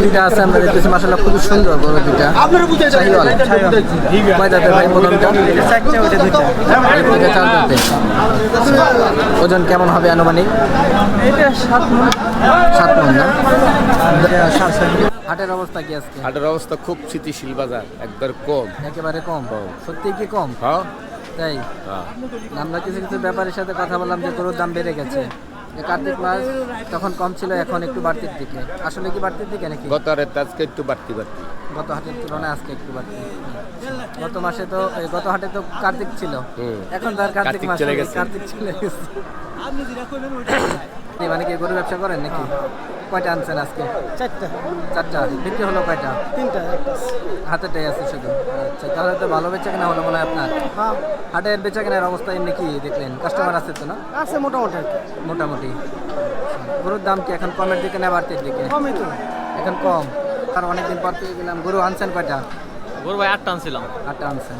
দুইটা আছে আমরা দেখতেছি মাশাআল্লাহ খুব সুন্দর গরু দুইটা শাহিওয়াল কয় দাঁতের ভাই প্রথমটা চারটা ওটা দুইটা দুইটা চার দাঁতে ওজন কেমন হবে আনুমানিক এটা 7 মণ 7 মণ না সাড়ে হাটের অবস্থা কি আজকে হাটের অবস্থা খুব স্থিতিশীল বাজার একবার কম। একেবারে কম সত্যি কি কম হ্যাঁ তাই আমরা কিছু কিছু ব্যাপারীর সাথে কথা বললাম যে গরুর দাম বেড়ে গেছে এই কার্তিক মাস তখন কম ছিল এখন একটু বাড়তির দিকে আসলে কি বাড়তির দিকে নাকি গত হাটের আজকে একটু বাড়তি গত হাটের তুলনায় আজকে একটু বাড়তি গত মাসে তো গত হাটে তো কার্তিক ছিল এখন তো আর কার্তিক মাস চলে গেছে। কার্তিক চলে গেছে মানে কি গরু ব্যবসা করেন নাকি কয়টা আনছেন আজকে চারটা বিক্রি হলো কয়টা তিনটা হাতেটাই আছে শুধু আচ্ছা তাহলে তো ভালো বেচা কেনা হলো মনে হয় আপনার হ্যাঁ হাটের বেচা কেনার অবস্থা এমনি কি দেখলেন কাস্টমার আছে তো না আছে মোটামুটি মোটামুটি গরুর দাম কি এখন কমের দিকে না বাড়তির দিকে কমই তো এখন কম আর অনেকদিন পর পেয়ে গেলাম গরু আনছেন কয়টা গরু ভাই 8টা আনছিলাম, আটটা আনছেন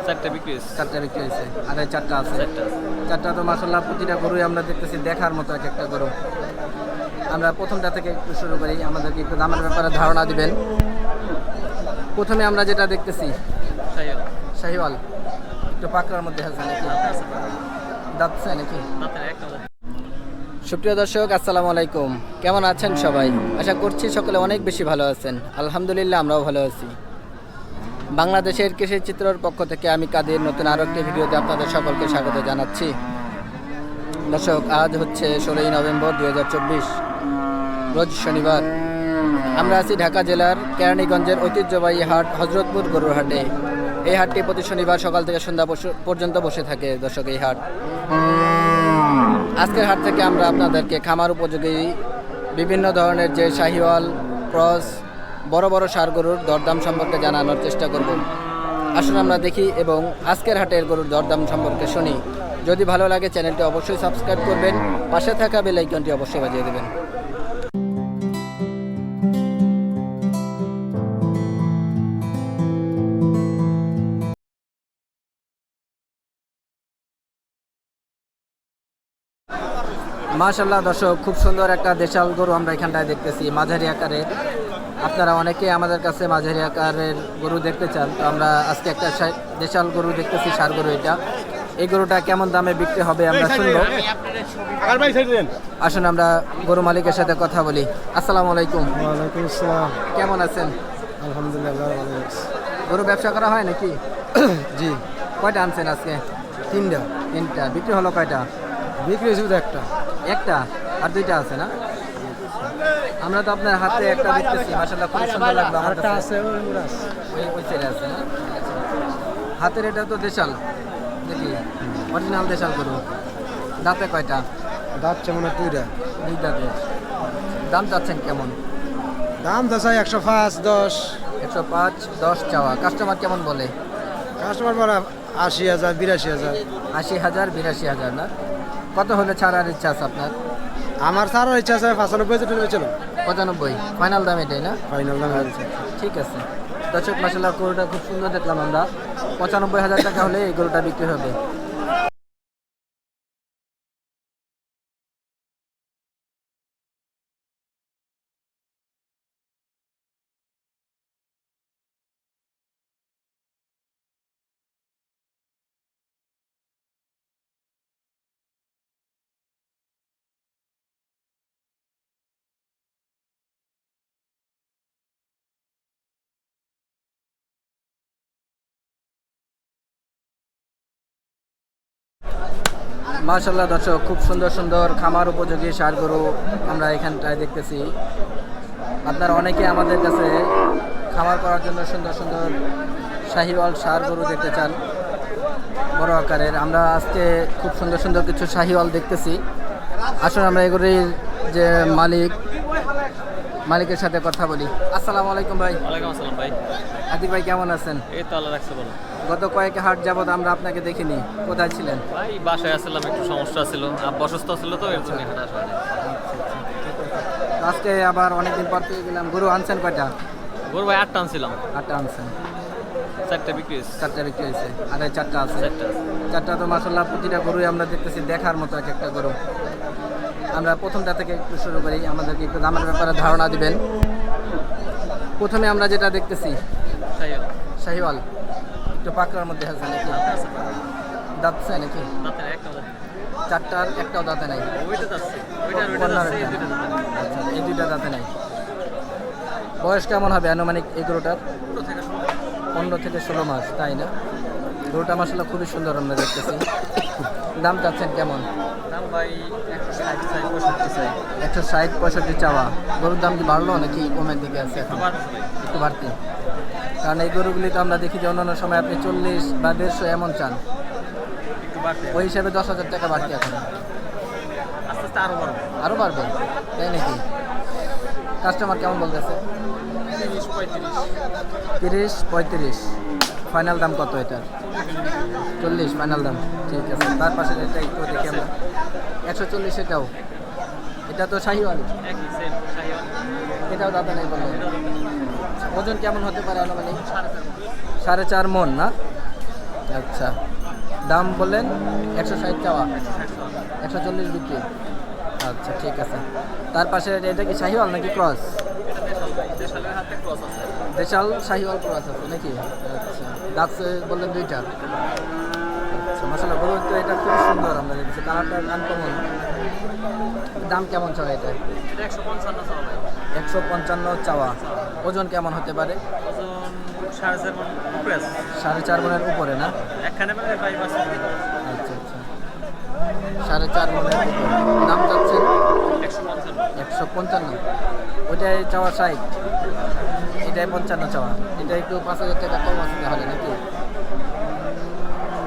4টা বিক্রি হয়েছে। চারটা বিক্রি হয়েছে আর এই চারটা আছে 4টা চারটা তো মাসাল্লাহ প্রতিটা গরুই আমরা দেখতেছি দেখার মতো এক একটা গরু আমরা প্রথমটা থেকে একটু শুরু করি আমাদেরকে একটু দামের ব্যাপারে ধারণা দিবেন প্রথমে আমরা যেটা দেখতেছি শাহিওয়াল। শাহিওয়াল একটু পাকড়ার মধ্যে আছে নাকি দাঁতছে নাকি দাঁতের একটা দাঁত। সুপ্রিয় দর্শক আসসালামু আলাইকুম কেমন আছেন সবাই আশা করছি সকলে অনেক বেশি ভালো আছেন আলহামদুলিল্লাহ আমরাও ভালো আছি বাংলাদেশের কৃষি চিত্রর পক্ষ থেকে আমি কাদের নতুন আরও একটি ভিডিওতে আপনাদের সকলকে স্বাগত জানাচ্ছি দর্শক আজ হচ্ছে 16ই নভেম্বর 2024 রোজ শনিবার আমরা আছি ঢাকা জেলার কেরানীগঞ্জের ঐতিহ্যবাহী হাট হজরতপুর গরুর হাটে এই হাটটি প্রতি শনিবার সকাল থেকে সন্ধ্যা পর্যন্ত বসে থাকে দর্শক এই হাট আজকের হাট থেকে আমরা আপনাদেরকে খামার উপযোগী বিভিন্ন ধরনের যে শাহিওয়াল ক্রস বড় বড় ষাঁড় গরুর দরদাম সম্পর্কে জানানোর চেষ্টা করব আসুন আমরা দেখি এবং আজকের হাটের গরুর দরদাম সম্পর্কে শুনি যদি ভালো লাগে চ্যানেলটি অবশ্যই সাবস্ক্রাইব করবেন পাশে থাকা বেল আইকনটি অবশ্যই বাজিয়ে দেবেন মাশাআল্লাহ দর্শক খুব সুন্দর একটা দেশাল গরু আমরা এখানটায় দেখতেছি মাঝারি আকারের আপনারা অনেকে আমাদের কাছে মাঝারি আকারের গরু দেখতে চান তো আমরা আজকে একটা দেশাল গরু দেখতেছি ষাঁড় গরু এটা এই গরুটা কেমন দামে বিক্রি হবে আমরা শুনবো আসুন আমরা গরু মালিকের সাথে কথা বলি আসসালামু আলাইকুম ওয়ালাইকুম আসসালাম কেমন আছেন আলহামদুলিল্লাহ ভালো আছি গরু ব্যবসা করা হয় নাকি জি কয়টা আনছেন আজকে তিনটা বিক্রি হলো কয়টা বিক্রি হয়েছে তো একটা একটা আর দুইটা আছে না আমরা তো আপনার হাতে একটা দেখতেছি মাশাআল্লাহ খুব সুন্দর লাগলো আমার আরেকটা কাছে আছে ওই মুরাস ওই সাইডে আছে না হাতের এটা তো দেশাল দেখি অরিজিনাল দেশাল গরু দাঁতে কয়টা দাঁত যেমন দুইটা দুই দাঁতে দাম চাচ্ছেন কেমন দাম তো চাই 105 10 105 10 চাওয়া কাস্টমার কেমন বলে কাস্টমার বলা 80,000 82,000 80,000 82,000 না কত হলে ছাড়ার ইচ্ছা আছে আপনার আমার ছাড়ার ইচ্ছা আছে 95 টাকা চলো 95 ফাইনাল দাম এটাই না ফাইনাল দাম হয়েছে ঠিক আছে দর্শক মাসাল্লাহ গরুটা খুব সুন্দর দেখলাম আমরা 95,000 টাকা হলে এই গরুটা বিক্রি হবে মাশাআল্লাহ দর্শক খুব সুন্দর সুন্দর খামার উপযোগী ষাঁড় গরু আমরা এখানটায় দেখতেছি আপনারা অনেকে আমাদের কাছে খামার করার জন্য সুন্দর সুন্দর শাহিওয়াল ষাঁড় গরু দেখতে চান বড় আকারের আমরা আজকে খুব সুন্দর সুন্দর কিছু শাহিওয়াল দেখতেছি আসুন আমরা এগুলির যে মালিকের সাথে কথা বলি আসসালামু আলাইকুম ভাই ওয়ালাইকুম আসসালাম ভাই। আদিক ভাই কেমন আছেন এই তো আল্লাহ রাখছে বলো। গত কয়েক হাট যাবত আমরা আপনাকে দেখিনি কোথায় ছিলেন ভাই বাসায় আসছিলাম, একটু সমস্যা ছিল, আব্বা অসুস্থ ছিল তো এর জন্য হাঁটা আসা হয়নি। আজকে আবার অনেকদিন পর পেয়ে গেলাম গরু আনছেন কয়টা গরু ভাই 8টা আনছিলাম, আটটা আনছেন 4টা বিক্রি হয়েছে। চারটা বিক্রি হয়েছে আর এই চারটা আছে 4টা চারটা তো মাসাল্লাহ প্রতিটা গরুই আমরা দেখতেছি দেখার মতো এক একটা গরু আমরা প্রথমটা থেকে একটু শুরু করি আমাদেরকে একটু দামের ব্যাপারে ধারণা দিবেন প্রথমে আমরা যেটা দেখতেছি শাহিওয়াল। শাহিওয়াল, একটু পাকড়ার মধ্যে আছে নাকি? দাঁতে আছে তো। দাঁতছে নাকি? দাঁতের একটা দাঁত। চারটার একটাও দাঁতে নাই। ওইটা যাচ্ছে, ওইটা যাচ্ছে, এই দুটো দাঁতে। আচ্ছা, এই দুইটা দাঁতে নাই। বয়স কেমন হবে আনুমানিক এই গরুটার? 15 থেকে 16। 15 থেকে 16 মাস, তাই না? গরুটা মাসাল্লাহ খুবই সুন্দর আমরা দেখতেছি। দাম চাচ্ছেন কেমন? দাম ভাই 160 চাই, 65 চাই। 160-65 চাওয়া। গরুর দাম কি বাড়লো নাকি কমের দিকে আছে এখন? বাড়ছে ভাই। একটু বাড়তি, কারণ এই গরুগুলি তো আমরা দেখি যে অন্যান্য সময় আপনি 40 বা 150 এমন চান, একটু বাড়তে ওই হিসাবে 10,000 টাকা বাড়তি এখন। আস্তে আস্তে আরো বাড়বে। আরও বাড়বে, তাই নাকি? কাস্টমার কেমন বলতেছে? 30-35। 30-35। ফাইনাল দাম কত এটার? 40 ফাইনাল দাম। ঠিক আছে, তার পাশে এটা একটু দেখি আমরা। 140 এটাও। এটা তো শাহিওয়াল, একই সেম শাহিওয়াল। এটাও দাদা নেই বললেন। এটাও দাঁতে। ওজন কেমন হতে পারে আনুমানিক? 4.5 4.5 মণ না? আচ্ছা, দাম বললেন 160 চাওয়া, 140 বিক্রি। আচ্ছা ঠিক আছে। তার পাশে এটা কি শাহিওয়াল নাকি ক্রস? এটা দেশাল ভাই, দেশালের হাতে ক্রস আছে। দেশাল শাহিওয়াল ক্রস আছে নাকি? আচ্ছা, দাঁত বললেন দুইটা। আচ্ছা, মাশাআল্লাহ, গরু তো এটা খুব সুন্দর আমরা দেখছি, কালারটা আনকমন। দাম কেমন চাওয়া এটা? এটা 155 চাওয়া ভাই। 155 চাওয়া। ওজন কেমন হতে পারে? ওজন 4.5 মণ উপরে আছে। 4.5 মণের উপরে না? একখানে মানে 5 আছে। আচ্ছা আচ্ছা, 4.5 মণের উপরে। দাম চাচ্ছেন 155। 155। ওইটাই চাওয়া 60, এটাই 55 চাওয়া। এটা একটু 5,000 টাকা কম আছে তাহলে নাকি?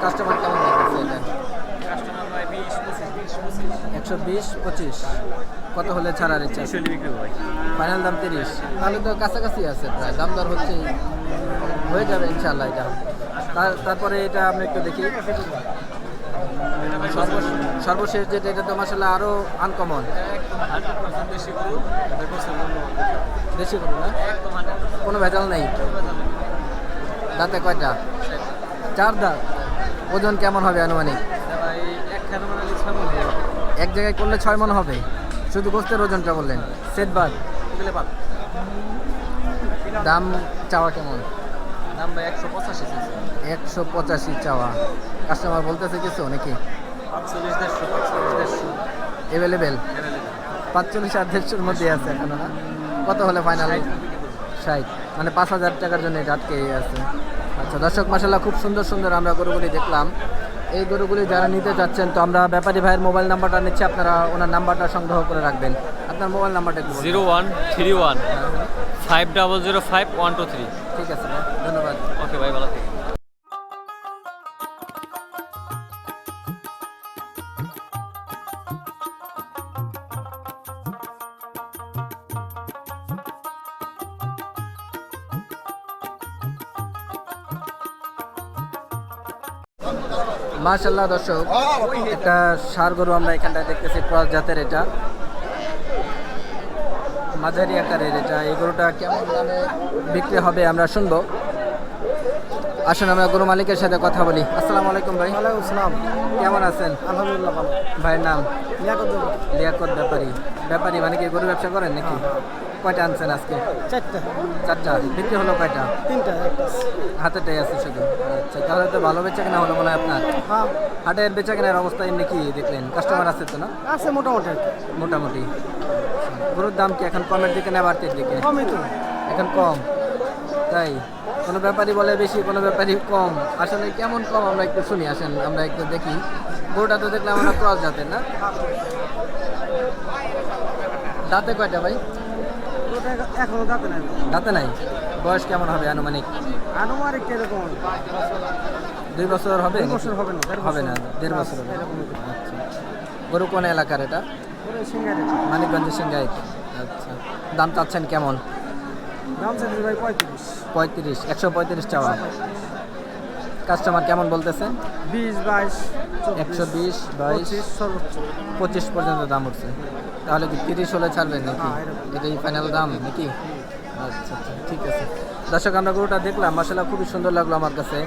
কাস্টমার কেমন দেখতেছে এটা? কাস্টমার ভাই 20-25। 120-25। কত হলে ছাড়ার ইচ্ছা আছে? 30 বিক্রি ভাই। ফাইনাল দাম 30। তাহলে তো কাছাকাছি আছে, প্রায় দাম দর হচ্ছে, হয়ে যাবে ইনশাআল্লাহ এটা। তারপরে এটা আমরা একটু দেখি। সর্বশেষ যেটা, এটা তো মাসাল্লাহ আরও আনকমন। একদম 100% দেশি গরু। এটা গোসল গরু। দেশি গরু না? একদম 100%। কোনো ভেজাল নেই। দাঁতে কয়টা? 4 দাঁত। ওজন কেমন হবে আনুমানিক? ভাই একখানে মানে 6 মণ হবে। এক জায়গায় করলে 6 মণ হবে। শুধু গোস্তের ওজনটা বললেন, সেট বাদ। এগুলো বাদ। দাম চাওয়া কেমন? দাম ভাই 185 চাইছে। 185 চাওয়া। কাস্টমার বলতেছে কিছু নাকি? 45-150। অ্যাভেলেবেল 45 আর 150-র মধ্যে আছে এখনো না? কত হলে ফাইনাল? 60। মানে 5,000 টাকার জন্য এটা আটকে আছে। আচ্ছা দর্শক, মাশাআল্লাহ খুব সুন্দর সুন্দর আমরা গরুগুলি দেখলাম। এই গরুগুলি যারা নিতে চাচ্ছেন, তো আমরা ব্যাপারী ভাইয়ের মোবাইল নাম্বারটা নিচ্ছি, আপনারা ওনার নাম্বারটা সংগ্রহ করে রাখবেন। আপনার মোবাইল নাম্বারটা একটু বলুন। 0131 5005 123। ঠিক আছে ভাই, ধন্যবাদ। ওকে ভাই, ভালো থাকবেন। মাশাআল্লাহ দর্শক, একটা ষাঁড় গরু আমরা এখানটায় দেখতেছি, ক্রস জাতের। এটা মাঝারি আকারের। এটা, এই গরুটা কেমন দামে বিক্রি হবে আমরা শুনবো। আসুন আমরা গরু মালিকের সাথে কথা বলি। আসসালামু আলাইকুম ভাই। ওয়ালাইকুম আসসালাম। কেমন আছেন? আলহামদুলিল্লাহ ভালো। ভাইয়ের নাম? লিয়াকত দেবো। লিয়াকত ব্যাপারী। ব্যাপারী মানে কি গরু ব্যবসা করেন নাকি? কয়টা আনছেন আজকে? 4টা। 4টা। বিক্রি হলো কয়টা? 3টা। হাতেটাই আছে শুধু। আচ্ছা, তাহলে তো ভালো বেচা কেনা হলো মনে হয় আপনার। হ্যাঁ, হাটের বেচা কেনার অবস্থা এমনি কি দেখলেন? কাস্টমার আছে তো না? আছে মোটামুটি আর কি। মোটামুটি। গরুর দাম কি এখন কমের দিকে না বাড়তির দিকে? কমই তো। এখন কম, তাই? কোনো ব্যাপারী বলে বেশি, কোনো ব্যাপারী কম। আসলে কেমন কম আমরা একটু শুনি, আসেন আমরা একটু দেখি। গরুটা তো দেখলাম আমরা ক্রস জাতের না? দাঁতে কয়টা ভাই? ওটা এখনো দাঁতে নাই। দাঁতে নাই। বয়স কেমন হবে আনুমানিক? আনুমানিক কিরকম? 2 বছর হবে? 2 বছর হবে না। হবে না, 1.5 বছর হবে। আচ্ছা, গরু কোন এলাকার এটা? ওরে সিঙ্গারে। মানিকগঞ্জের সিংগাইট। আচ্ছা, দাম চাচ্ছেন কেমন? দাম চাইছে ভাই 35। 35। 135 চাওয়া। কাস্টমার কেমন বলতেছেন? 20, 22, 120, 22, 25 সর্বোচ্চ। 25 পর্যন্ত দাম উঠছে। তাহলে কি 30 হলে ছাড়বেন নাকি? হ্যাঁ, এরকম। এটাই ফাইনাল দাম নাকি? আচ্ছা আচ্ছা, ঠিক আছে। দর্শক, আমরা গরুটা দেখলাম, মাশাআল্লাহ খুবই সুন্দর লাগলো আমার কাছে।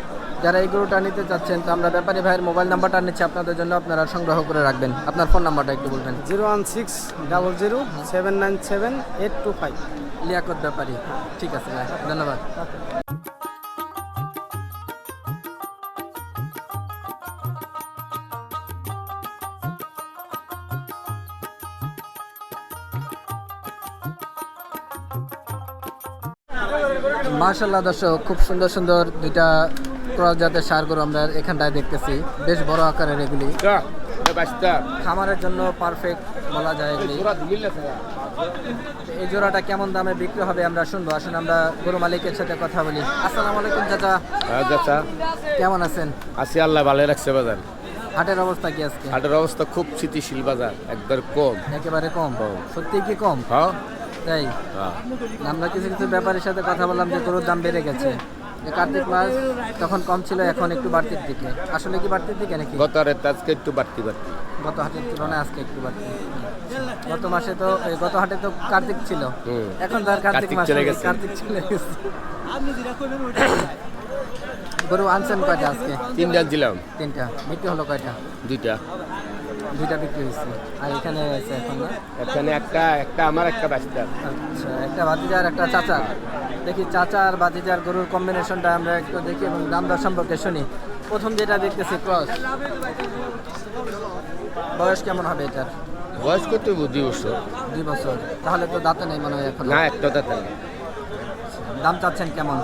যারা এই গরুটা নিতে চাচ্ছেন তো আমরা ব্যাপারী ভাইয়ের মোবাইল নাম্বারটা নিচ্ছি আপনাদের জন্য, আপনারা সংগ্রহ করে রাখবেন। আপনার ফোন নাম্বারটা একটু বলবেন। 01600079782 লিয়াকত ব্যাপারী, ঠিক আছে ভাই, ধন্যবাদ। মাশাআল্লাহ দর্শক, খুব সুন্দর সুন্দর দুইটা ক্রস জাতের ষাঁড় গরু আমরা এখানটায় দেখতেছি, বেশ বড় আকারের এগুলি, খামারের জন্য পারফেক্ট বলা যায় এগুলি। এই জোড়াটা কেমন দামে বিক্রি হবে আমরা শুনবো, আসুন আমরা গরু মালিকের সাথে কথা বলি। আসসালামু আলাইকুম চাচা, চাচা কেমন আছেন? আছি, আল্লাহ ভালো রাখছে বাজার। হাটের অবস্থা কি আজকে? হাটের অবস্থা খুব স্থিতিশীল বাজার, একবার কম। একেবারে কম? কম। সত্যি কি কম? হ্যাঁ তাই হ্যাঁ। আমরা কিছু কিছু ব্যাপারীর সাথে কথা বললাম যে গরুর দাম বেড়ে গেছে, এই কার্তিক মাস তখন কম ছিল, এখন একটু বাড়তির দিকে। আসলে কি বাড়তির দিকে নাকি? গত হাটের আজকে একটু বাড়তি। গত হাটের তুলনায় আজকে একটু বাড়তি। গত মাসে তো গত হাটে তো কার্তিক ছিল, এখন তো আর কার্তিক মাস চলে নেই, গেছে। কার্তিক চলে গেছে। গরু আনছেন কয়টা আজকে? 3 দিলাম। 3টা। বিক্রি হলো কয়টা? 2টা। 2টা বিক্রি হয়েছে। আর এখানে আছে এখন না? এখানে একটা আমার, একটা বাচ্চা। আচ্ছা, একটা ভাতিজার একটা চাচার। দেখি চাচা আর ভাতিজার গরুর কম্বিনেশনটা আমরা একটু দেখি এবং দাম দর সম্পর্কে শুনি। প্রথম যেটা দেখতেছি ক্রস, বয়স কেমন হবে এটার? বয়স কত? 2 বছর। 2 বছর। তাহলে তো দাঁতে নেই মনে হয় এখন। না, একটা দাঁতে নেই। দাম চাচ্ছেন কেমন?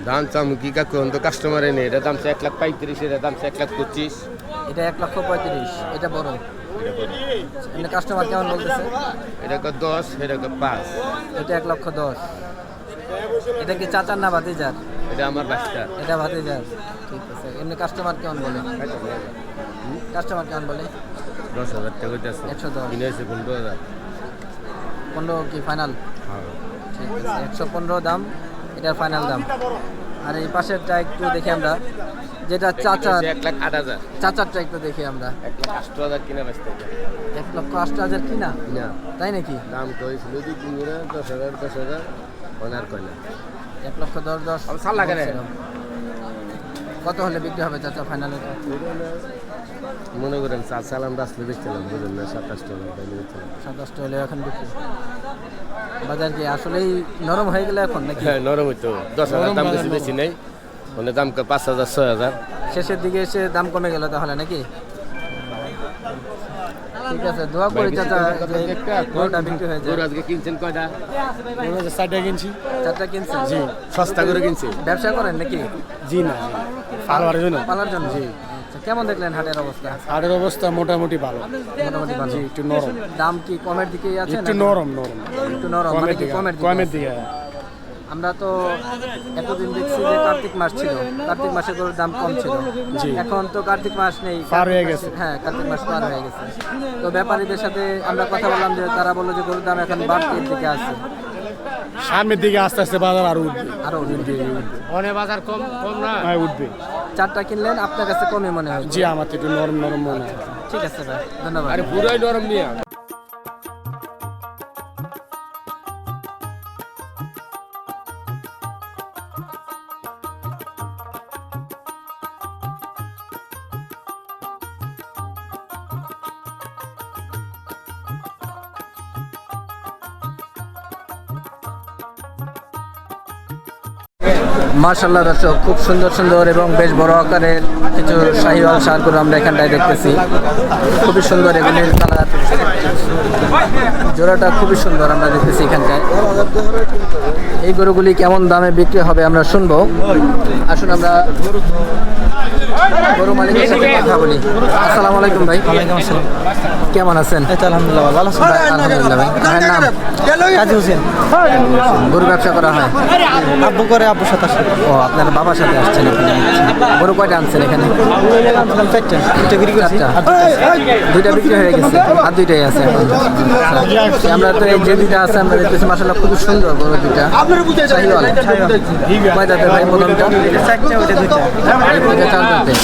দাম চাম কি কাকু, তো কাস্টমারে নেই। এটা দাম 1,35,000, এটা দাম 1,25,000। এটা 1,35,000, এটা বড়। এমনি কাস্টমার কেমন বলতেছে? এটা 10, এটা 5। এটা 1,10,000। এটা কি চাচার না ভাতিজার? এটা আমার বাচ্চা। এটা ভাতিজার, ঠিক আছে। এমনি কাস্টমার কেমন বলে? কাস্টমার কেমন বলে? 10,000 টাকা দিয়েছে। 110। কিনেছে 15,000। 15 কি ফাইনাল? হ্যাঁ। ঠিক আছে, 115 দাম, এটার ফাইনাল দাম। আর এই পাশেরটা একটু দেখি আমরা, যেটা চাচার, 1,08,000। চাচারটা একটু দেখি আমরা। 1,08,000 কিনে বাঁচতে। 1,08,000 কিনা? না, তাই নাকি? দাম কইছিল যে 10,000 ওনার কইনা। 1,10,000 আমি সাল লাগে রে। কত হলে বিক্রি হবে চাচা ফাইনাল? মনে করেন 4 সাল আমরা আসলে বেচছিলাম, বুঝলেন না, 27 টাকা পাইলে বেচছিলাম। 27 হলে এখন বিক্রি। বাজার কি আসলেই নরম হয়ে গেলে এখন নাকি? হ্যাঁ, নরম হইতো। 10,000 দাম বেশি নেই, মানে দাম 5,000 6,000। শেষের দিকে এসে দাম কমে গেল তাহলে নাকি? ঠিক আছে, দোয়া করি চাচা যে গরুটা বিক্রি হয়ে যায়। আজকে কিনছেন কয়টা? 4টা কিনছি। 4টা কিনছেন? জি। সস্তা করে কিনছে। ব্যবসা করেন নাকি? জি না, পালবার জন্য। পালার জন্য? জি। আচ্ছা, কেমন দেখলেন হাটের অবস্থা? হাটের অবস্থা মোটামুটি ভালো। মোটামুটি ভালো। জি, একটু নরম। দাম কি কমের দিকেই আছে? একটু না নরম। একটু নরম, মানে কি কমের কমের দিকে? দিকে। আমরা তো এতদিন দেখছি যে কার্তিক মাস ছিল, কার্তিক মাসে গরুর দাম কম ছিল। জি। এখন তো কার্তিক মাস নেই, পার হয়ে গেছে। হ্যাঁ, কার্তিক মাস পার হয়ে গেছে। তো ব্যাপারীদের সাথে আমরা কথা বললাম যে তারা বললো যে গরুর দাম এখন বাড়তির দিকে আছে। সামনের দিকে আস্তে আস্তে বাজার আরো উঠবে। আরো উঠবে। অনেক বাজার কম না। হ্যাঁ, উঠবে। 4টা কিনলেন, আপনার কাছে কমই মনে হয়? জি, আমার তো একটু নরম মনে হয়। ঠিক আছে ভাই, ধন্যবাদ। আরে পুরাই নরম নিয়া। মাশাআল্লাহ দর্শক, খুব সুন্দর সুন্দর এবং বেশ বড় আকারের কিছু শাহিওয়াল ষাঁড় গরু আমরা এখানটায় দেখতেছি। খুবই সুন্দর, এগুলির কালার, জোড়াটা খুবই সুন্দর আমরা দেখতেছি এখানটায়। এই গরুগুলি কেমন দামে বিক্রি হবে আমরা শুনবো। আসুন আমরা গরু মালিকের সাথে কথা বলি। আসসালামু আলাইকুম ভাই। ওয়ালাইকুম আসসালাম। কেমন আছেন? এই তো আলহামদুলিল্লাহ ভালো আছি। আলহামদুলিল্লাহ ভাই। ভাইয়ের নাম? কাজী হোসেন। গরু ব্যবসা করা হয়? আব্বু করে, আব্বু সাথে আসে। ও, আপনার বাবার সাথে আসছেন এখানে? গরু কয়টা আনছেন এখানে? 4টা বিক্রি করছি। 2টা বিক্রি হয়ে গেছে, আর 2টাই আছে এখন। আচ্ছা, আমরা তো এই যে 2টা আছে আমরা দেখতেছি মাশাআল্লাহ খুব সুন্দর গরু 2টা শাহিওয়াল। কয় দাঁতের ভাই প্রথমটা? 4টা, ওইটা 2টা। ওইটা 4 দাঁত। যাতে।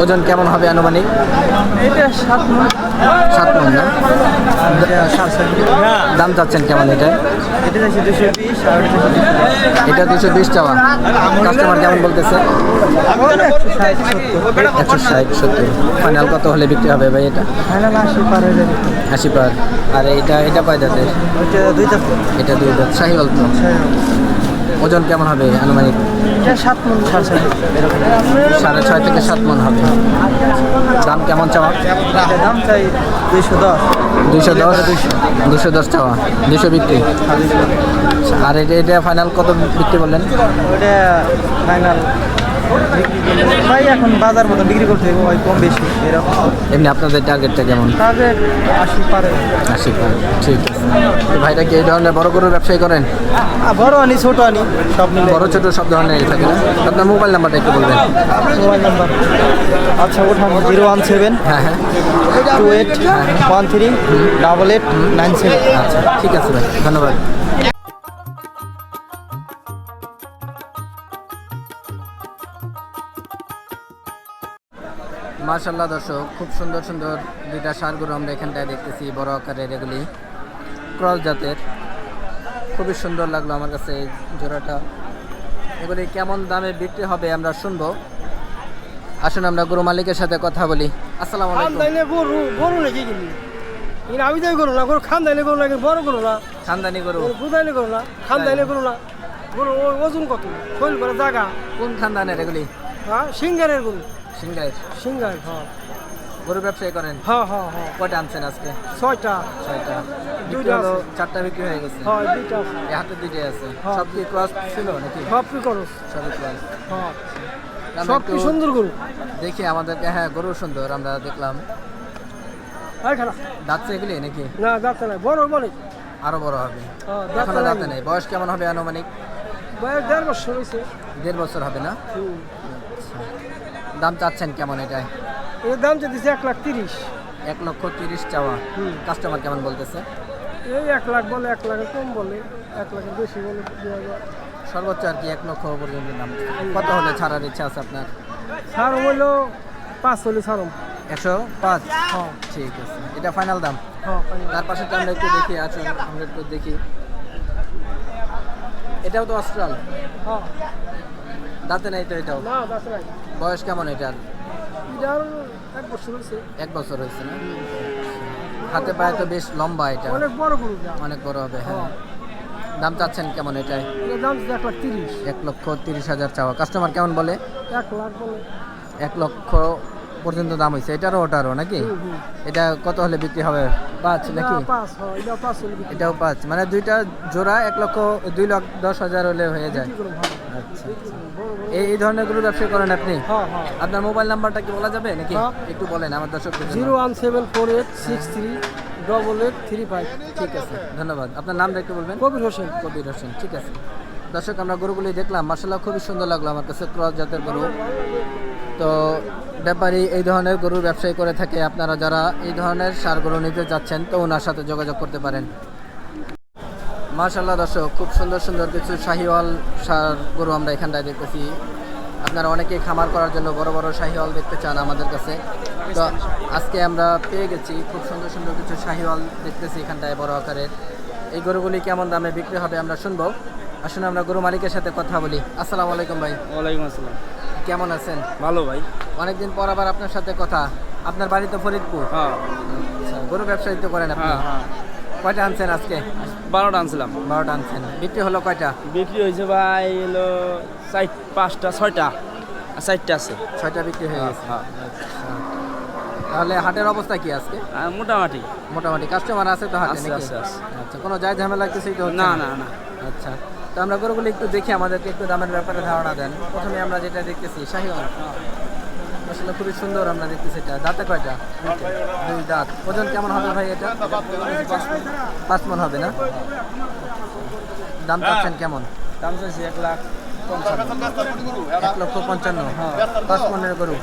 ওজন কেমন হবে আনুমানিক? এটা 7 মণ। 7 মণ না? দাম চাচ্ছেন কেমন এটা? এটা চাইছে 220 আর এটা 220 চাওয়া। কাস্টমার কেমন বলতেছে? 160-70। ফাইনাল কত হলে বিক্রি হবে ভাই এটা? ফাইনাল 80 পার হয়ে যাবে। 80 পার। আর এটা কয় দাঁতের? ওইটা 2 দাঁত। এটা 2 দাঁত। শাহিওয়াল তো। ওজন কেমন হবে আনুমানিক? এটা 7 মণ 6.5 এরকম। 6.5 থেকে 7 মণ হবে। দাম কেমন চাওয়া? এটা দাম চাই 210। 210 চাওয়া। 200 বিক্রি। আর এটা ফাইনাল কত বিক্রি বললেন? ওটা ফাইনাল ভাই এখন বাজার মতো বিক্রি করতে হবে, ওই কম বেশি এরকম। এমনি আপনাদের টার্গেটটা কেমন? তাদের 80 পারে। 80 পার। ঠিক আছে। তো ভাইরা কি এই ধরনের বড় গরুর ব্যবসায়ী করেন? বড় আনি ছোট আনি সব মিলে। বড় ছোট সব ধরনের থাকে না? আপনার মোবাইল নাম্বারটা একটু বলবেন। মোবাইল নাম্বার আচ্ছা ওঠান 017 হ্যাঁ হ্যাঁ 28 13 88 97। আচ্ছা ঠিক আছে ভাই, ধন্যবাদ। মাশাআল্লাহ দর্শক, খুব সুন্দর সুন্দর দুইটা ষাঁড় গরু আমরা এখানটায় দেখতেছি, বড় আকারের, এগুলি ক্রস জাতের। খুবই সুন্দর লাগলো আমার কাছে এই জোড়াটা। এগুলি কেমন দামে বিক্রি হবে আমরা শুনবো। আসুন আমরা গরু মালিকের সাথে কথা বলি। আসসালামু আলাইকুম। খানদাইনে গরু গরু নাকি কিনি কিন্তু আমি তাই গরু না, গরু খানদাইনে গরু না, বড় গরু না, খানদানি গরু? বুধাইনে গরু না, খানদাইনে গরু না। গরু ওজন কত, শৈল করে জায়গা। কোন খানদানের এগুলি? হ্যাঁ সিঙ্গারের গরু। সিংগাইর। সিঙ্গার হ্যাঁ গরু ব্যবসায়ী করেন? হ্যাঁ হ্যাঁ হ্যাঁ। কয়টা আনছেন আজকে? 6টা। 6টা। দুইটা আছে। 4টা বিক্রি হয়ে গেছে। হ্যাঁ 2টা আছে। এই হাতে 2টাই আছে। হ্যাঁ। সব কি ক্রস ছিল নাকি? সব কি করো? সবই ক্রস। হ্যাঁ আমরা সব একটু কি সুন্দর গরু। দেখি আমাদেরকে। হ্যাঁ গরু সুন্দর, আমরা দেখলাম। এই খারাপ দাঁতছে এগুলি নাকি? না দাঁতে নাই, বড় বলে। আরো বড় হবে। হ্যাঁ এখনো দাঁতে দাঁতে নাই। নেই। বয়স কেমন হবে আনুমানিক? বয়স 1.5 বছর হয়েছে। 1.5 বছর হবে না? দাম চাচ্ছেন কেমন এটাই? এর দাম চাইছে 1,30,000। 1,30,000 চাওয়া। কাস্টমার কেমন বলতেছে? এই 1 লাখ বলে, 1 লাখের কম বলে, 1 লাখের বেশি বলে 2000। সর্বোচ্চ আর কি 1 লক্ষ পর্যন্ত দাম। কত হলে ছাড়ার ইচ্ছা আছে আপনার? ছাড় হইলো 5 হলে ছাড়ম। 105? হ্যাঁ ঠিক আছে, এটা ফাইনাল দাম। হ্যাঁ তার পাশে আমরা একটু দেখি। আসুন আমরা একটু দেখি। এটাও তো অস্ট্রাল। হ্যাঁ দাঁতে নাই তো এটাও? না দাঁতে নাই। বয়স কেমন এটার? এটার 1 বছর হয়েছে। 1 বছর হয়েছে না? হাতে পায়ে তো বেশ লম্বা এটা। অনেক বড় গরু যা। অনেক বড় হবে। হ্যাঁ। হ্যাঁ দাম চাচ্ছেন কেমন এটাই? এটার দাম 1,30,000। 1,30,000 চাওয়া। কাস্টমার কেমন বলে? 1 লাখ বলে। 1 লক্ষ পর্যন্ত দাম হয়েছে এটারও ওটারও নাকি? হুম। এটা কত হলে বিক্রি হবে? 5 নাকি? 5 হয়, এটা 5 হলে বিক্রি এটাও 5, মানে দুইটা জোড়া 1,02,10,000 হলে হয়ে যায়। করব। ভালো আচ্ছা। এই ধরনের গরু ব্যবসা করেন আপনি? হ্যাঁ হ্যাঁ। আপনার মোবাইল নাম্বারটা কি বলা যাবে নাকি? হ্যাঁ। একটু বলেন আমার দর্শকদের জন্য। 01748638835। ঠিক আছে, ধন্যবাদ। আপনার নামটা একটু বলবেন। কবির হোসেন। কবির হোসেন। ঠিক আছে দর্শক, আমরা গরুগুলি দেখলাম, মার্শাল্লাহ খুবই সুন্দর লাগলো আমার কাছে, ক্রস জাতের গরু। তো ব্যাপারী এই ধরনের গরুর ব্যবসায়ী করে থাকে। আপনারা যারা এই ধরনের ষাঁড় গরু নিতে যাচ্ছেন তো ওনার সাথে যোগাযোগ করতে পারেন। মার্শাল্লাহ দর্শক, খুব সুন্দর সুন্দর কিছু শাহিওয়াল ষাঁড় গরু আমরা এখানটায় দেখতেছি। আপনারা অনেকেই খামার করার জন্য বড় বড় শাহিওয়াল দেখতে চান আমাদের কাছে। তো আজকে আমরা পেয়ে গেছি খুব সুন্দর সুন্দর কিছু শাহিওয়াল দেখতেছি এখানটায় বড় আকারের। এই গরুগুলি কেমন দামে বিক্রি হবে আমরা শুনবো। আসুন আমরা গরু মালিকের সাথে কথা বলি। আসসালামু আলাইকুম ভাই। ওয়ালাইকুম আসসালাম। কেমন আছেন? ভালো ভাই। অনেকদিন পর আবার আপনার সাথে কথা। আপনার বাড়ি তো ফরিদপুর? হ্যাঁ আচ্ছা, গরু ব্যবসায়ী তো করেন আপনি? হ্যাঁ। কয়টা আনছেন আজকে? 12টা আনছিলাম। 12টা আনছেন। বিক্রি হলো কয়টা? বিক্রি হয়েছে ভাই হলো 5টা 6টা আর 4টা আছে। 6টা বিক্রি হয়ে গেছে। হ্যাঁ। আচ্ছা, তাহলে হাটের অবস্থা কি আজকে? মোটামুটি মোটামুটি কাস্টমার আছে তো হাটে আছে, নাকি? আছে, আছে। আচ্ছা, কোনো যায় ঝামেলা কিছুই তো হচ্ছে না না না। আচ্ছা, তো আমরা গরুগুলো একটু দেখি, আমাদেরকে একটু দামের ব্যাপারে ধারণা দেন। প্রথমে আমরা যেটা দেখতেছি শাহিওয়াল, আসলে খুবই সুন্দর আমরা দেখতেছি। এটা দাঁতে কয়টা? 2 দাঁত। ওজন কেমন হবে ভাই এটা? 5 মণ হবে না? দাম চাচ্ছেন কেমন? দাম চাইছি 1,55,000। 1,55,000। 5 মণের গরু।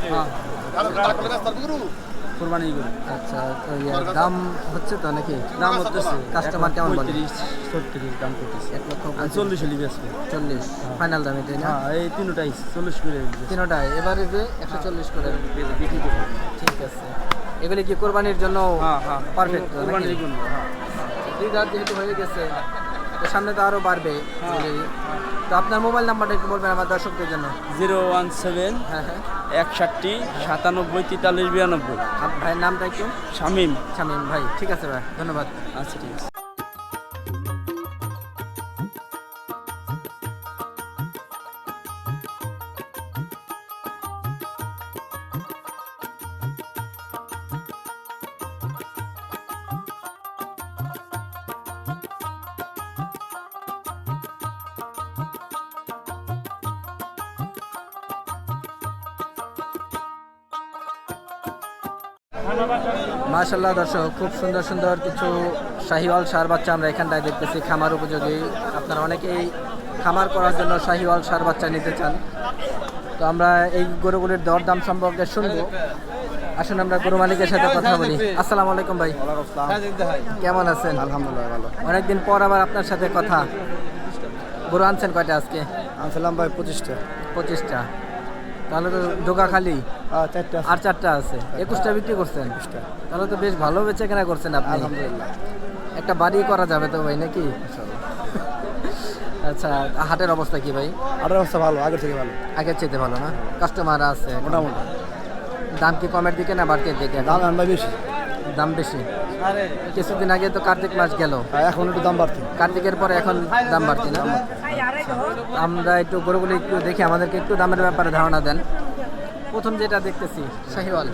কোরবানি গরু। আচ্ছা, তো দাম হচ্ছে তো নাকি? দাম হতেছে কাস্টমার কেমন বলে? 35-40 দাম করতেছে। 1,40,000 40 হলি বেচবে। 40 ফাইনাল দাম এটাই না? হ্যাঁ, এই তিনটাই 40 করে বেচবে। তিনোটাই এবারে যে 140 করে বিক্রি করবে। ঠিক আছে। এগুলি কি কোরবানির জন্য হ্যাঁ, হ্যাঁ, পারফেক্ট? কোরবানির জন্য, হ্যাঁ। দুই দাঁত যেহেতু হয়ে গেছে, তো সামনে তো আরো বাড়বে। তো আপনার মোবাইল নাম্বারটা একটু বলবেন আমার দর্শকদের জন্য। 017 হ্যাঁ হ্যাঁ 61 97 43 92। ভাইয়ের নামটা একটু? শামিম। শামীম ভাই। ঠিক আছে ভাই, ধন্যবাদ। আচ্ছা, ঠিক আছে। মাশাআল্লাহ দর্শক, খুব সুন্দর সুন্দর কিছু শাহিওয়াল ষাঁড় বাচ্চা আমরা এখানটায় দেখতেছি, খামার উপযোগী। আপনারা অনেকেই খামার করার জন্য শাহিওয়াল ষাঁড় বাচ্চা নিতে চান, তো আমরা এই গরুগুলির দরদাম সম্পর্কে শুনবো। আসুন আমরা গরু মালিকের সাথে কথা বলি। আসসালামু আলাইকুম ভাই, কেমন আছেন? আলহামদুলিল্লাহ ভালো। অনেকদিন পর আবার আপনার সাথে কথা। গরু আনছেন কয়টা আজকে? আনছিলাম ভাই 25টা। 25টা? তাহলে তো ডোকা খালি 4টা। আর 4টা আছে, 21টা বিক্রি করছেন। তাহলে তো বেশ ভালো বেচে কেনা করছেন আপনি। আলহামদুলিল্লাহ। একটা বাড়ি করা যাবে তো ভাই নাকি? আচ্ছা, হাটের অবস্থা কি ভাই? আরের অবস্থা ভালো, আগের থেকে ভালো। আগের চাইতে ভালো না? কাস্টমার আছে এখন? মোটামুটি। দাম কি কমের দিকে না বাড়তির দিকে? দাম আমরা বেশি। দাম বেশি। কিছুদিন আগে তো কার্তিক মাস গেল, এখন একটু দাম বাড়তি। কার্তিকের পরে এখন দাম বাড়তি না? আমরা একটু গরুগুলি একটু দেখি, আমাদেরকে একটু দামের ব্যাপারে ধারণা দেন। প্রথম যেটা দেখতেছি শাহিওয়াল,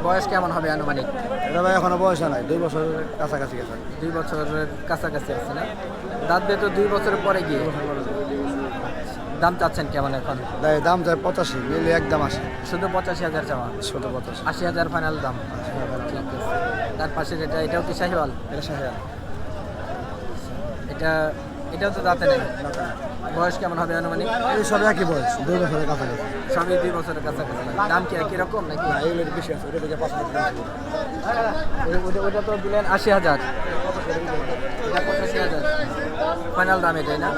বয়স কেমন হবে আনুমানিক? এটা ভাই এখনো বয়স নাই, 2 বছরের কাছাকাছি গেছে। 2 বছরের কাছাকাছি আছে না? দাঁত দিয়ে তো 2 বছরের পরে গিয়ে। দাম চাচ্ছেন কেমন এখন? দাম চাই 85, নিলে একদম 80। শুধু 85,000 চাওয়া? শুধু 85। 80,000 ফাইনাল দাম। ঠিক আছে। তার পাশে যেটা, এটাও কি শাহিওয়াল? এটা শাহিওয়াল। এটাও তো দাঁতে নেই। বয়স কেমন হবে আনুমানিক? এই সব একই বয়স, 2 বছরের কাছাকাছি। সবই 2 বছরের কাছাকাছি। দাম কি একই রকম নাকি? না, এগুলোর বেশি আছে, ওটা থেকে 5 ওটা তো দিলেন 80,000, এটা 85,000 ফাইনাল দাম এটাই না?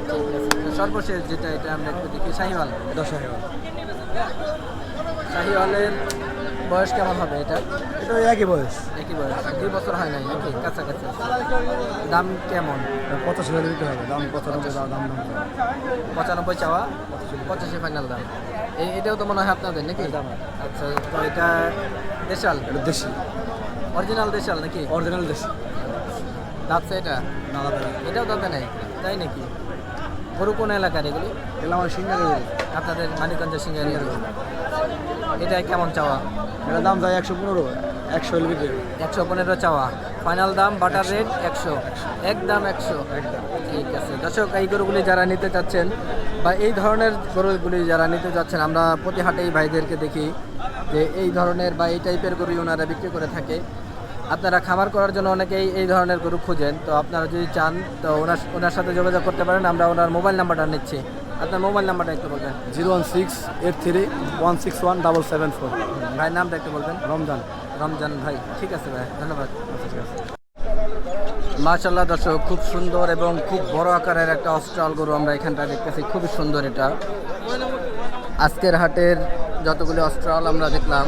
ঠিক আছে। সর্বশেষ যেটা, এটা আমরা একটু দেখি শাহিওয়াল। এটা শাহিওয়াল। শাহিওয়ালের বয়স কেমন হবে এটা? এটা একই বয়স। একই বয়স, 2 বছর হয় নাই নাকি? কাছাকাছি আছে। দাম কেমন? 85 দিতে হবে, দাম 95 দাম 95 চাওয়া, 85 ফাইনাল দাম। এটাও তো মনে হয় আপনাদের নাকি? আচ্ছা, তো এটা দেশাল? এটা দেশি, অরিজিনাল দেশাল নাকি? অরিজিনাল দেশি। দাঁতছে এটা? না দাদা, এটাও দাঁতে নেই, তাই নাকি? গরু কোন এলাকার এগুলি? এগুলো আমার সিঙ্গারে গরু। আপনাদের মানিকগঞ্জের সিঙ্গারি গরু। এটা কেমন চাওয়া? এটা দাম যায় 115, 100 হলে বিক্রি হবে। 115 চাওয়া, ফাইনাল দাম বাটার রেট 100, একদম 100। ঠিক আছে দর্শক, এই গরুগুলি যারা নিতে চাচ্ছেন বা এই ধরনের গরুগুলি যারা নিতে চাচ্ছেন, আমরা প্রতি হাটেই ভাইদেরকে দেখি যে এই ধরনের বা এই টাইপের গরু ওনারা বিক্রি করে থাকে। আপনারা খামার করার জন্য অনেকেই এই ধরনের গরু খুঁজেন, তো আপনারা যদি চান তো ওনার সাথে যোগাযোগ করতে পারেন। আমরা ওনার মোবাইল নাম্বারটা নিচ্ছি, আপনার মোবাইল নাম্বারটা একটু বলবেন। 01683177774। ভাইয়ের নামটা একটু বলবেন। রমজান। রমজান ভাই। ঠিক আছে ভাই, ধন্যবাদ। মাশাআল্লাহ দর্শক, খুব সুন্দর এবং খুব বড় আকারের একটা অস্ট্রাল গরু আমরা এখানটা দেখতেছি, খুবই সুন্দর। এটা আজকের হাটের যতগুলি অস্ট্রাল আমরা দেখলাম,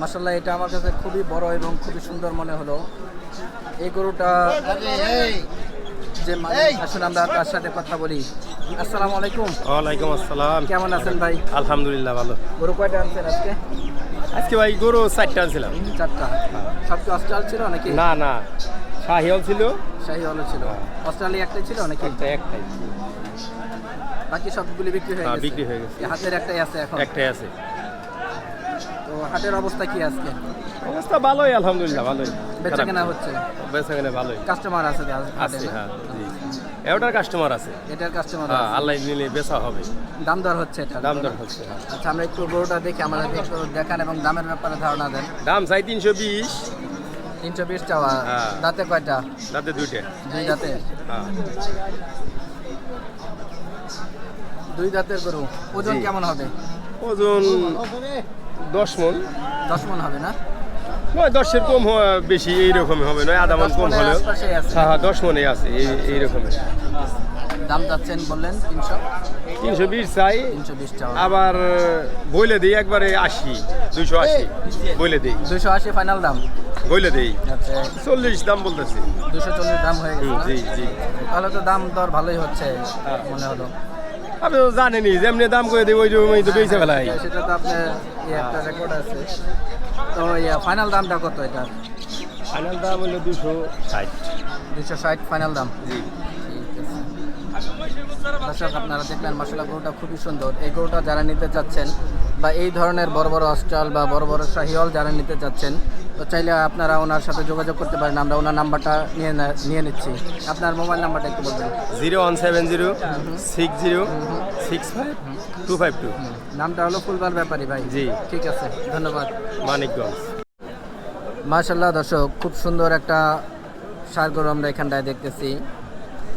মাশাআল্লাহ এটা আমার কাছে খুবই বড় এবং খুবই সুন্দর মনে হলো। এই গরুটা যে আসুন আমরা তার সাথে কথা বলি। আসসালামু আলাইকুম। ওয়ালাইকুম আসসালাম। কেমন আছেন ভাই? আলহামদুলিল্লাহ ভালো। গরু কয়টা আনছেন আজকে? আজকে ভাই গরু 4টা আনছিলাম। 4টা? সব কি অস্ট্রাল ছিল নাকি? না না, শাহিওয়াল ছিল, শাহিওয়ালও ছিল। অস্ট্রালি একটাই ছিল নাকি? একটাই। বাকি সবগুলি বিক্রি হয়ে হ্যাঁ, গেছে? বিক্রি হয়ে গেছে। এই হাতের একটাই আছে এখন? একটাই আছে। তো হাটের অবস্থা কি আজকে? অবস্থা ভালোই, আলহামদুলিল্লাহ ভালোই। বেচা কেনা হচ্ছে? বেচা কেনা ভালোই কাস্টমার আছে তো হাটে? আছে। হ্যাঁ, জি। এটার কাস্টমার আছে। এটার কাস্টমার হ্যাঁ, আছে? আল্লাহ নিলে বেচা হবে। দাম দর হচ্ছে এটা? দাম দর হচ্ছে। হ্যাঁ। আচ্ছা, আমরা একটু গরুটা দেখি, আমাদের একটু দেখান এবং দামের ব্যাপারে ধারণা দেন। দাম চাই 320। 320 টাকা? হ্যাঁ। দাঁতে কয়টা? দাঁতে 2টা। 2 দাঁতে? হ্যাঁ, 2 দাঁতের গরু। ওজন জি। কেমন হবে? ওজন 10 মন 10 মন হবে না? নয় 10-এর কম বেশি এইরকম হবে নয় আধা মন 10 কম মনের হলেও আশপাশেই আছে। হ্যাঁ 10 মনে আছে এই রকমের দাম যাচ্ছেন বললেন 300 320 চাই 320 টাকা। আবার বইলে দিই একবারে 80 280 বইলে দিই 280 ফাইনাল দাম। বইলে দিই আচ্ছা 40 দাম বলতেছি 240 দাম হয়ে গেছে না? জি জি তাহলে তো দাম দর ভালোই হচ্ছে মনে হলো। আপনি তো জানেনই যেমনি দাম করে দিই ওই রকমই তো বেঁচে ফেলাই সেটা তো আপনার একটা রেকর্ড আছে। তো ফাইনাল দামটা কত এটা? ফাইনাল দাম হলো 260 260 ফাইনাল দাম। জি ঠিক আছে। দর্শক আপনারা দেখলেন মাশাআল্লাহ গরুটা খুবই সুন্দর। এই গরুটা যারা নিতে চাচ্ছেন বা এই ধরনের বড় বড় অস্ট্রাল বা বড় বড় শাহিওয়াল যারা নিতে চাচ্ছেন তো চাইলে আপনারা ওনার সাথে যোগাযোগ করতে পারেন। আমরা ওনার নাম্বারটা নিয়ে নিচ্ছি। আপনার মোবাইল নাম্বারটা একটু বলবেন। 0170 60 65 252 নামটা হলো ফুলবাল ব্যাপারী ভাই। জি। ঠিক আছে, ধন্যবাদ। মানিকগঞ্জ মাশাআল্লাহ দর্শক খুব সুন্দর একটা ষাঁড় গরু আমরা এখানটায় দেখতেছি।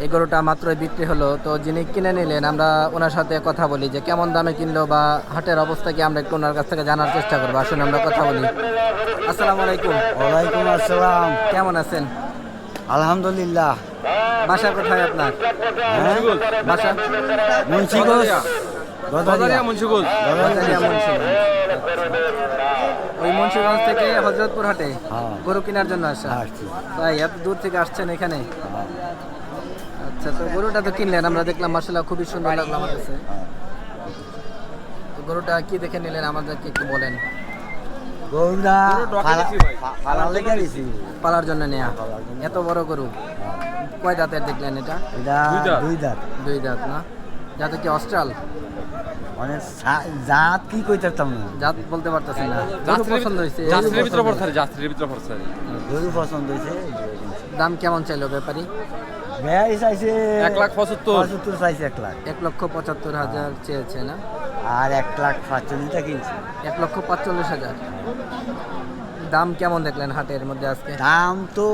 এই গরুটা মাত্রই বিক্রি হলো। তো যিনি কিনে নিলেন আমরা ওনার সাথে কথা বলি যে কেমন দামে কিনলো বা হাটের অবস্থা কি আমরা একটু ওনার কাছ থেকে জানার চেষ্টা করবো। আসুন আমরা কথা বলি। আসসালামু আলাইকুম। ওয়ালাইকুম আসসালাম। কেমন আছেন? আলহামদুলিল্লাহ। বাসা কোথায় আপনার? বাসা মুন্সিগঞ্জ গজারিয়া মুন্সিগঞ্জ। ওই মুন্সিগঞ্জ থেকে হযরতপুর হাটে হ্যাঁ। গরু কেনার জন্য আসা। আসছি। তাই এত দূর থেকে আসছেন এখানে? আচ্ছা, তো গরুটা তো কিনলেন, আমরা দেখলাম মাশাআল্লাহ খুবই সুন্দর লাগলো আমার কাছে। তো গরুটা কি দেখে নিলেন আমাদেরকে একটু বলেন। গরুটা ফালালে গেছি পালার জন্য নেয়া এত বড় গরু কয় দাঁতের দেখলেন এটা? এটা দুই দাঁত। 2 দাঁত না? যাতে কি অস্ট্রাল মানে জাত কি কইতাম না, জাত বলতে পারতেছেন না। গরু পছন্দ হয়েছে? যাত্রীর ভিতরে পড়ছে যাত্রীর ভিতরে পড়ছে গরু পছন্দ হয়েছে। দাম কেমন চাইলো ব্যাপারী? ব্যয় চাইছে 1,75,000 চাইছে 1 লাখ, 1,75,000 চেয়েছে না? আর 1,45,000 কিনছে। 1,45,000 দাম কেমন দেখলেন হাটের মধ্যে আজকে? দাম তো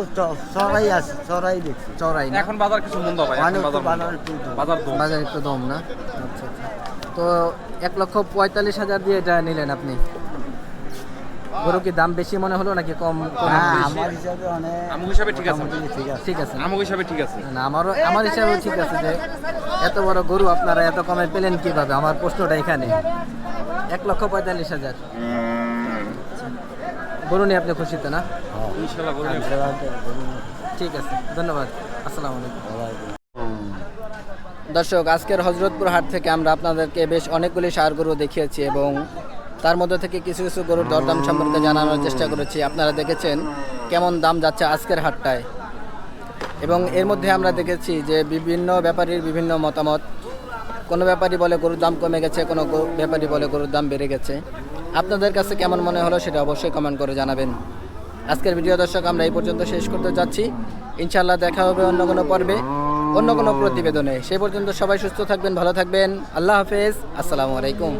চড়াই আছে, চড়াই দেখছি। চড়াই না? এখন বাজার কিছু মন্দ ভাই, এখন অনেক বাজার বাজার মন্দ। বাজার দম। বাজার একটু দম না? আচ্ছা আচ্ছা। তো 1,45,000 দিয়ে এটা নিলেন আপনি। গরু কি দাম বেশি মনে হলো নাকি কম? হ্যাঁ, আমার হিসাবে অনেক আমু হিসাবে ঠিক আছে। মোটামুটি ঠিক আছে। ঠিক আছে। আমু হিসাবে ঠিক আছে। না আমার হিসাবেও ঠিক আছে যে এত বড় গরু আপনারা এত কমে পেলেন কিভাবে? আমার প্রশ্নটা এখানে। 1,45,000 গরু নিয়ে আপনি খুশি তো না? ইনশাআল্লাহ বলুন। ঠিক আছে, ধন্যবাদ। আসসালামু আলাইকুম। দর্শক আজকের হযরতপুর হাট থেকে আমরা আপনাদেরকে বেশ অনেকগুলি ষাঁড় গরু দেখিয়েছি এবং তার মধ্যে থেকে কিছু কিছু গরুর দরদাম সম্পর্কে জানানোর চেষ্টা করেছি। আপনারা দেখেছেন কেমন দাম যাচ্ছে আজকের হাটটায় এবং এর মধ্যে আমরা দেখেছি যে বিভিন্ন ব্যাপারীর বিভিন্ন মতামত। কোনো ব্যাপারী বলে গরুর দাম কমে গেছে, কোনো ব্যাপারী বলে গরুর দাম বেড়ে গেছে। আপনাদের কাছে কেমন মনে হলো সেটা অবশ্যই কমেন্ট করে জানাবেন। আজকের ভিডিও দর্শক আমরা এই পর্যন্ত শেষ করতে যাচ্ছি। ইনশাআল্লাহ দেখা হবে অন্য কোনো পর্বে, অন্য কোনো প্রতিবেদনে। সেই পর্যন্ত সবাই সুস্থ থাকবেন, ভালো থাকবেন। আল্লাহ হাফেজ। আসসালামু আলাইকুম।